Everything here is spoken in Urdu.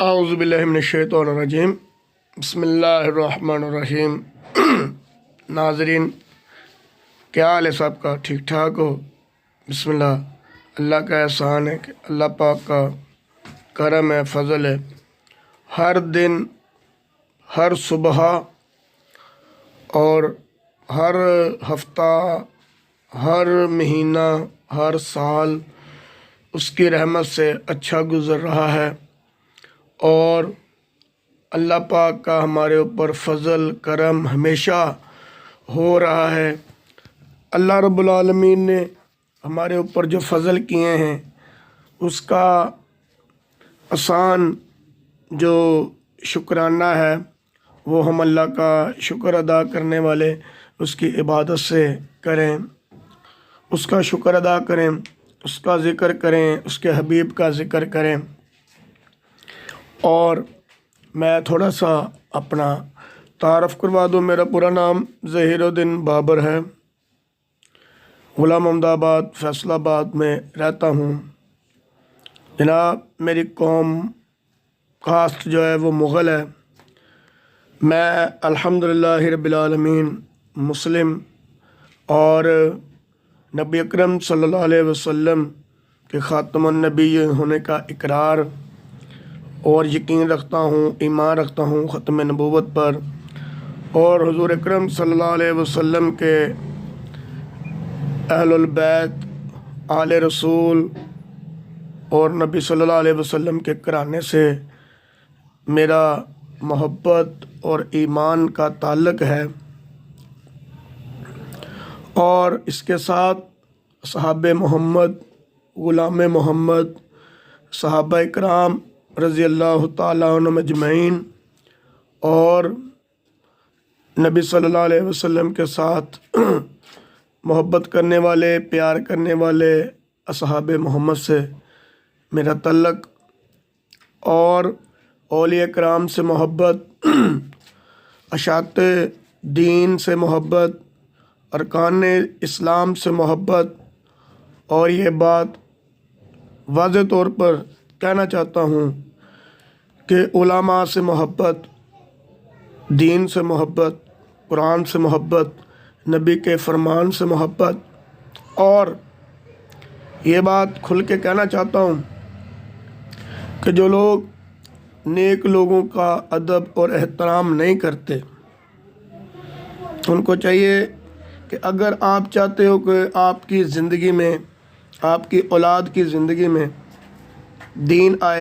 اعوذ باللہ من الشیطان الرجیم بسم اللہ الرحمن الرحیم۔ ناظرین، کیا حال ہے سب کا؟ ٹھیک ٹھاک ہو؟ بسم اللہ۔ اللہ کا احسان ہے کہ اللہ پاک کا کرم ہے، فضل ہے۔ ہر دن، ہر صبح اور ہر ہفتہ، ہر مہینہ، ہر سال اس کی رحمت سے اچھا گزر رہا ہے، اور اللہ پاک کا ہمارے اوپر فضل کرم ہمیشہ ہو رہا ہے۔ اللہ رب العالمین نے ہمارے اوپر جو فضل کیے ہیں اس کا آسان جو شکرانہ ہے وہ ہم اللہ کا شکر ادا کرنے والے اس کی عبادت سے کریں، اس کا شکر ادا کریں، اس کا ذکر کریں، اس کے حبیب کا ذکر کریں۔ اور میں تھوڑا سا اپنا تعارف کروا دوں۔ میرا پورا نام ظہیر الدین بابر ہے، غلام محمد آباد فیصل آباد میں رہتا ہوں۔ جناب، میری قوم کاسٹ جو ہے وہ مغل ہے۔ میں الحمدللہ رب العالمین مسلم اور نبی اکرم صلی اللہ علیہ وسلم کے خاتم النبی ہونے کا اقرار اور یقین رکھتا ہوں، ایمان رکھتا ہوں ختم نبوت پر، اور حضور اکرم صلی اللہ علیہ وسلم کے اہل البیت، آل رسول اور نبی صلی اللہ علیہ وسلم کے گھرانے سے میرا محبت اور ایمان کا تعلق ہے، اور اس کے ساتھ صحاب محمد، غلام محمد، صحابہ اکرام رضی اللہ تعالیٰ عنہم اجمعین اور نبی صلی اللہ علیہ وسلم کے ساتھ محبت کرنے والے، پیار کرنے والے اصحاب محمد سے میرا تعلق، اور اولیاء کرام سے محبت، اشاعت دین سے محبت، ارکان اسلام سے محبت۔ اور یہ بات واضح طور پر کہنا چاہتا ہوں کہ علماء سے محبت، دین سے محبت، قرآن سے محبت، نبی کے فرمان سے محبت، اور یہ بات کھل کے کہنا چاہتا ہوں کہ جو لوگ نیک لوگوں کا ادب اور احترام نہیں کرتے، ان کو چاہیے کہ اگر آپ چاہتے ہو کہ آپ کی زندگی میں، آپ کی اولاد کی زندگی میں دین آئے،